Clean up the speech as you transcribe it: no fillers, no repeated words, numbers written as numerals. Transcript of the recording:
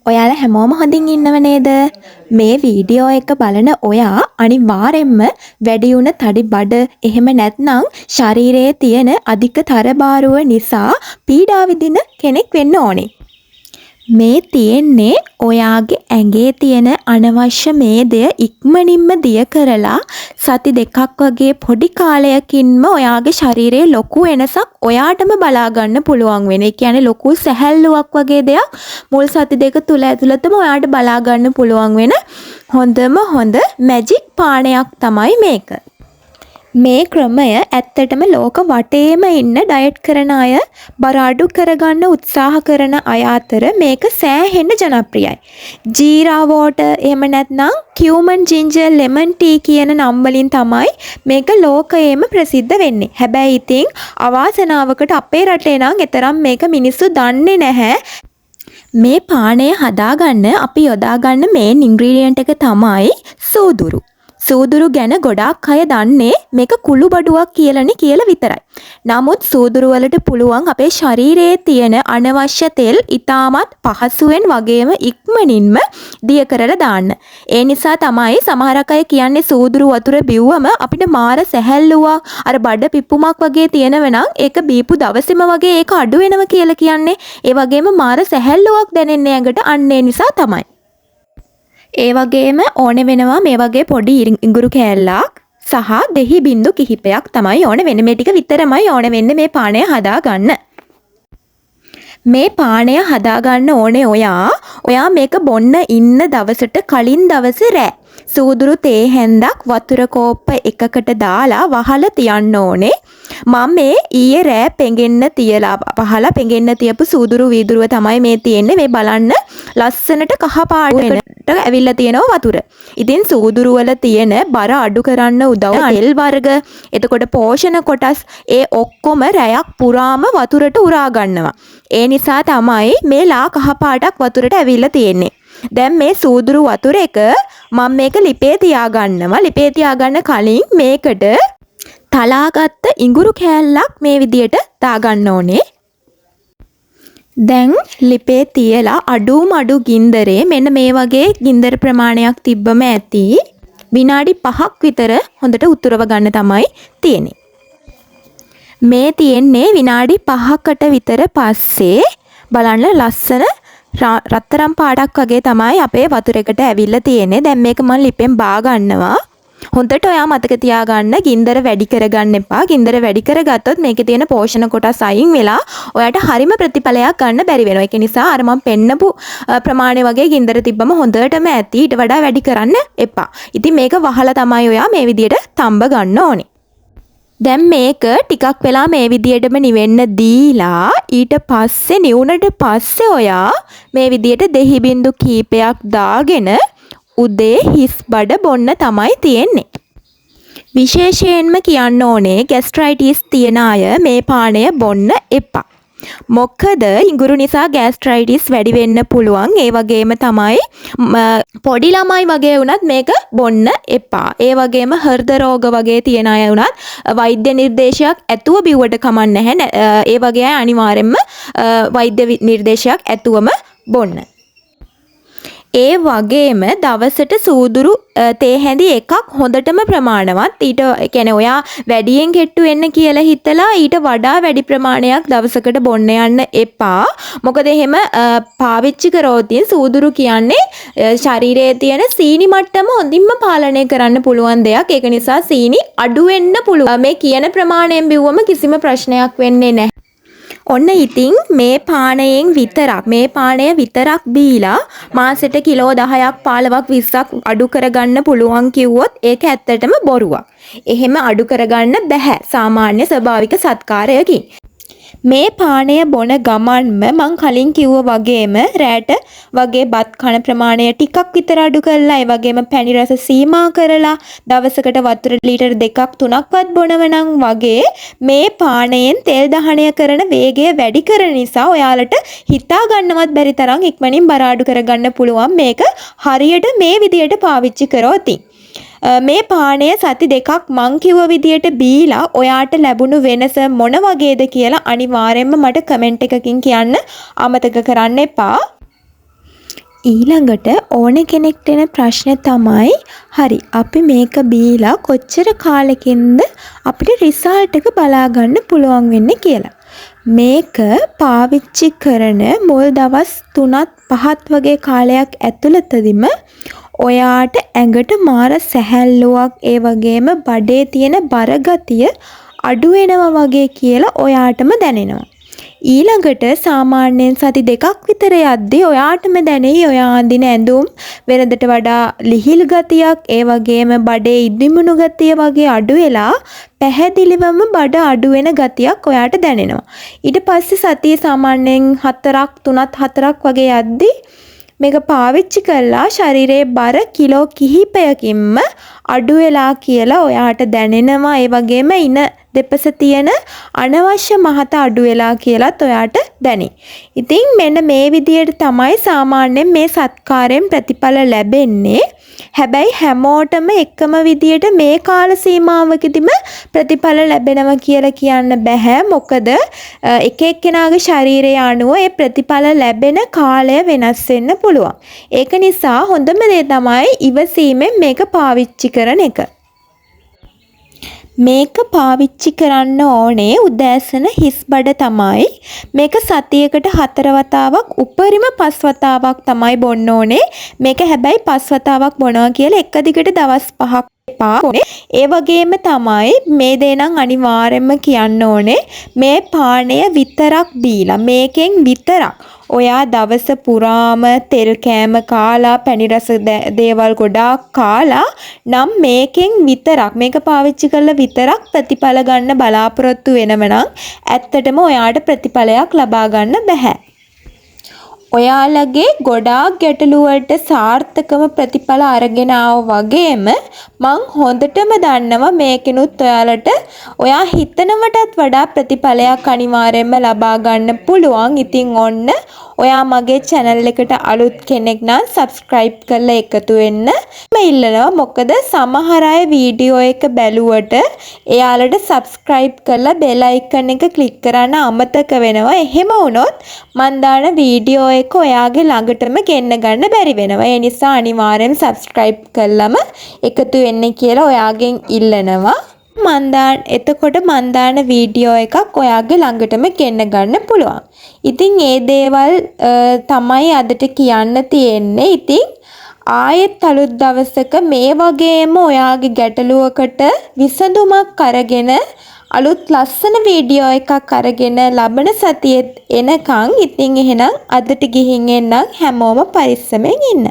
ඔයාලා හැමෝම හොඳින් ඉන්නව නේද? මේ වීඩියෝ එක බලන ඔයා අනිවාර්යෙන්ම වැඩි වුණ තඩි බඩ එහෙම නැත්නම් ශරීරයේ තියෙන අධික තරබාරුව නිසා පීඩා විඳින කෙනෙක් වෙන්න ඕනේ. මේ තියෙන්නේ ඔයාගේ ඇඟේ තියෙන අනවශ්‍ය මේදය ඉක්මනින්ම දිය කරලා සති දෙකක් වගේ පොඩි කාලයකින්ම ඔයාගේ ශරීරයේ ලොකු වෙනසක් ඔයාටම බලා ගන්න පුළුවන් වෙන. ඒ කියන්නේ ලොකු සැහැල්ලුවක් වගේ දෙයක් මුල් සති දෙක තුල ඇතුළතම ඔයාට බලා ගන්න පුළුවන් වෙන හොඳම හොඳ මැජික් පානයක් තමයි මේක. මේ ක්‍රමය ඇත්තටම ලෝක වටේම ඉන්න ඩයට් කරන අය බර අඩු කරගන්න උත්සාහ කරන අය අතර මේක සෑහෙන්න ජනප්‍රියයි. ජීරා වෝටර් එහෙම නැත්නම් කියුමන් ජින්ජර් ලෙමන් ටී කියන නම් වලින් තමයි මේක ලෝකයේම ප්‍රසිද්ධ වෙන්නේ. හැබැයි ඉතින් අවාසනාවකට අපේ රටේ නම් එතරම් මේක මිනිස්සු දන්නේ නැහැ. මේ පානය හදාගන්න අපි යොදාගන්න මේන් ඉන්ග්‍රීඩියන්ට් එක තමයි සූදුරු. සූදුරු ගැන ගොඩාක් අය දන්නේ මේක කුළු බඩුවක් කියලානේ කියලා විතරයි. නමුත් සූදුරු වලට පුළුවන් අපේ ශරීරයේ තියෙන අනවශ්‍ය තෙල් ඉතාමත් පහසුවෙන් වගේම ඉක්මනින්ම දිය කරලා දාන්න. ඒ නිසා තමයි සමහරක් අය කියන්නේ සූදුරු වතුර බිව්වම අපිට මාර සැහැල්ලුවක් අර බඩ පිප්පුමක් වගේ තියෙනව නම් ඒක බීපු දවසේම වගේ ඒක අඩු වෙනවා කියලා කියන්නේ. ඒ වගේම මාර සැහැල්ලුවක් දැනෙන්නේ ඇඟට අන්න ඒ නිසා තමයි. ඒ වගේම ඕන වෙනවා මේ වගේ පොඩි ඉඟුරු කෑල්ලක් සහ දෙහි බින්දු කිහිපයක් තමයි ඕන වෙන්නේ. මේ ටික විතරමයි ඕන වෙන්නේ මේ පානය හදාගන්න. මේ පානය හදාගන්න ඕනේ ඔයා මේක බොන්න ඉන්න දවසට කලින් දවසේ රෑ සූදුරු තේ හැන්දක් වතුර කෝප්ප එකකට දාලා වහලා තියන්න ඕනේ. මම මේ ඊයේ රෑ පෙඟෙන්න තියලා වහලා පෙඟෙන්න තියපු සූදුරු වීදුරුව තමයි මේ තියෙන්නේ. මේ බලන්න ලස්සනට කහ පාටට ඇවිල්ලා තියෙනවා වතුර. ඉතින් සූදුරු වල තියෙන බර අඩු කරන්න උදව් තෙල් වර්ග, එතකොට පෝෂණ කොටස් ඒ ඔක්කොම රැයක් පුරාම වතුරට උරා ගන්නවා. ඒ නිසා තමයි මේ ලා කහ පාටක් වතුරට ඇවිල්ලා තියෙන්නේ. දැන් මේ සූදුරු වතුර එක මම මේක ලිපේ තියාගන්නවා. ලිපේ තියාගන්න කලින් මේකට තලාගත්ත ඉඟුරු කෑල්ලක් මේ විදියට දාගන්න ඕනේ. දැන් ලිපේ තියලා අඩුම අඩු ගින්දරේ මෙන්න මේ වගේ ගින්දර ප්‍රමාණයක් තිබ්බම ඇති විනාඩි 5ක් විතර හොඳට උතුරව ගන්න තමයි තියෙන්නේ. මේ තියෙන්නේ විනාඩි 5කට විතර පස්සේ බලන්න ලස්සන රත්තරන් පාටක් වගේ තමයි අපේ වතුර එකට ඇවිල්ලා තියෙන්නේ. දැන් මේක මම ලිපෙන් බා ගන්නවා. හොඳට ඔයා මතක තියාගන්න ගින්දර වැඩි කරගන්න එපා. ගින්දර වැඩි කරගත්තොත් මේකේ තියෙන පෝෂණ කොටස් අයින් වෙලා ඔයාට හරිම ප්‍රතිඵලයක් ගන්න බැරි වෙනවා. ඒක නිසා අර මම පෙන්නපු ප්‍රමාණය වගේ ගින්දර තිබ්බම හොඳටම ඇති. ඊට වඩා වැඩි කරන්න එපා. ඉතින් මේක වහලා තමයි ඔයා මේ විදියට තඹ ගන්න ඕනේ. දැන් මේක ටිකක් වෙලා මේ විදියටම නිවෙන්න දීලා ඊට පස්සේ නිවුනට පස්සේ ඔයා මේ විදියට දෙහි බින්දු කීපයක් දාගෙන උදේ හිස් බඩ බොන්න තමයි තියෙන්නේ. විශේෂයෙන්ම කියන්න ඕනේ ગેස්ට්‍රයිටිස් තියන අය මේ පානය බොන්න එපා. මොකද ඉඟුරු නිසා ગેස්ට්‍රයිටිස් වැඩි වෙන්න පුළුවන්. ඒ වගේම තමයි පොඩි ළමයි වගේ වුණත් මේක බොන්න එපා. ඒ වගේම හෘද රෝග වගේ තියෙන අය වුණත් වෛද්‍ය නිර්දේශයක් ඇතුව බිව්වට කමක් නැහැ. ඒ වගේ අය අනිවාර්යෙන්ම වෛද්‍ය නිර්දේශයක් ඇතුවම බොන්න. ඒ වගේම දවසට සූදුරු තේ හැඳි එකක් හොඳටම ප්‍රමාණවත්. ඊට කියන්නේ ඔයා වැඩියෙන් කෙට්ටු වෙන්න කියලා හිතලා ඊට වඩා වැඩි ප්‍රමාණයක් දවසකට බොන්න යන්න එපා. මොකද එහෙම පාවිච්චි කරොත් සූදුරු කියන්නේ ශරීරයේ තියෙන සීනි මට්ටම හොඳින්ම පාලනය කරන්න පුළුවන් දෙයක්. ඒක නිසා සීනි අඩු වෙන්න පුළුවන්. මේ කියන ප්‍රමාණයෙන් බිව්වම කිසිම ප්‍රශ්නයක් වෙන්නේ නැහැ. ඔන්න ඉතින් මේ පානයෙන් විතරක් බීලා මාසෙට කිලෝ 10ක් 15ක් 20ක් අඩු කරගන්න පුළුවන් කිව්වොත් ඒක ඇත්තටම බොරුවක්. එහෙම අඩු කරගන්න බෑ සාමාන්‍ය ස්වභාවික සත්කාරයකින්. මේ පානය බොන ගමන්ම මං කලින් කිව්ව වගේම රැට වගේ බත් කන ප්‍රමාණය ටිකක් විතර අඩු කරලා ඒ වගේම පැණි රස සීමා කරලා දවසකට වතුර ලීටර් 2ක් 3ක්වත් බොනව නම් වගේ මේ පානයෙන් තෙල් දහනය කරන වේගය වැඩි කරන නිසා ඔයාලට හිතා ගන්නවත් බැරි තරම් ඉක්මනින් බර අඩු කරගන්න පුළුවන් මේක හරියට මේ විදියට පාවිච්චි කරොත්. මේ පානය සති දෙකක් මං කිව්ව විදියට බීලා ඔයාට ලැබුණු වෙනස මොන වගේද කියලා අනිවාර්යයෙන්ම මට කමෙන්ට් එකකින් කියන්න අමතක කරන්න එපා. ඊළඟට ඕන කෙනෙක්ට එන ප්‍රශ්න තමයි හරි අපි මේක බීලා කොච්චර කාලෙකින්ද අපිට රිසල්ට් එක බලා ගන්න පුළුවන් වෙන්නේ කියලා. මේක පාවිච්චි කරන මුල් දවස් 3-5 වගේ කාලයක් ඇතුළතදීම ඔයාට ඇඟට මාර සැහැල්ලුවක් ඒ වගේම බඩේ තියෙන බරගතිය අඩු වෙනවා වගේ කියලා ඔයාටම දැනෙනවා. ඊළඟට සාමාන්‍යයෙන් සති 2ක් විතර යද්දී ඔයාටම දැනෙයි ඔයා අඳින ඇඳුම් වෙනදට වඩා ලිහිල් ගතියක් ඒ වගේම බඩේ ඉදිමුණු ගතිය වගේ අඩු වෙලා පැහැදිලිවම බඩ අඩු වෙන ගතියක් ඔයාට දැනෙනවා. ඊට පස්සේ සතිය සාමාන්‍යයෙන් 3-4ක් වගේ යද්දී මේක පාවිච්චි කරලා ශරීරයේ බර කිලෝ කිහිපයකින්ම අඩු වෙලා කියලා ඔයාට දැනෙනවා. ඒ වගේම ඉන දෙපස තියෙන අනවශ්‍ය මහත අඩු වෙලා කියලාත් ඔයාට දැනේ. ඉතින් මෙන්න මේ විදියට තමයි සාමාන්‍යයෙන් මේ සත්කාරයෙන් ප්‍රතිඵල ලැබෙන්නේ. හැබැයි හැමෝටම එකම විදියට මේ කාල සීමාවකදීම ප්‍රතිඵල ලැබෙනවා කියලා කියන්න බෑ. මොකද එක එක්කෙනාගේ ශරීරය අනුව ඒ ප්‍රතිඵල ලැබෙන කාලය වෙනස් වෙන්න පුළුවන්. ඒක නිසා හොඳම දේ තමයි ඉවසීමෙන් මේක පාවිච්චි කරන එක. මේක පාවිච්චි කරන්න ඕනේ උදෑසන හිස් බඩ තමයි. මේක සතියකට 4 වතාවක් උපරිම 5 වතාවක් තමයි බොන්න ඕනේ. මේක හැබැයි 5 වතාවක් බොනවා කියලා එක දිගට දවස් 5ක් එපා. ඒ වගේම තමයි මේ දේ නම් අනිවාර්යයෙන්ම කියන්න ඕනේ මේ පානය විතරක් බීලා මේකෙන් විතරක් ඔයා දවස පුරාම තෙල් කෑම කාලා පැණි රස දේවල් ගොඩාක් කාලා නම් මේකෙන් විතරක් මේක පාවිච්චි කරලා විතරක් ප්‍රතිඵල ගන්න බලාපොරොත්තු වෙනව නම් ඇත්තටම ඔයාට ප්‍රතිඵලයක් ලබා ගන්න බෑ. ඔයාලගේ ගොඩාක් ගැටලු වලට සාර්ථකව ප්‍රතිඵල අරගෙන වගේම මං හොඳටම දන්නවා මේකිනුත් ඔයාලට ඔයා හිතනවටත් වඩා ප්‍රතිඵලයක් අනිවාර්යයෙන්ම ලබා ගන්න පුළුවන්. ඉතින් ඔන්න ඔයා මගේ channel එකට අලුත් කෙනෙක් නම් subscribe කරලා එකතු වෙන්න මම ඉල්ලනවා. මොකද සමහර අය වීඩියෝ එක බැලුවට එයාලට subscribe කරලා bell icon එක click කරන්න අමතක වෙනවා. එහෙම වුණොත් මන් දාන වීඩියෝ එක ඔයාගේ ළඟටම ගෙන්න ගන්න බැරි වෙනවා. ඒ නිසා අනිවාර්යෙන් subscribe කරලම එකතු වෙන්න කියලා ඔයාගෙන් ඉල්ලනවා. එතකොට මන් දාන වීඩියෝ එකක් ඔයාගේ ළඟටම ගෙන්න ගන්න පුළුවන්. ඉතින් ඒ දේවල් තමයි අදට කියන්න තියෙන්නේ. ඉතින් ආයෙත් අලුත් දවසක මේ වගේම ඔයාගේ ගැටලුවකට විසඳුමක් අරගෙන අලුත් ලස්සන වීඩියෝ එකක් අරගෙන ලබන සතියේ එනකන් ඉතින් එහෙනම් අදට ගිහින් එන්නම්. හැමෝම පරිස්සමෙන් ඉන්න.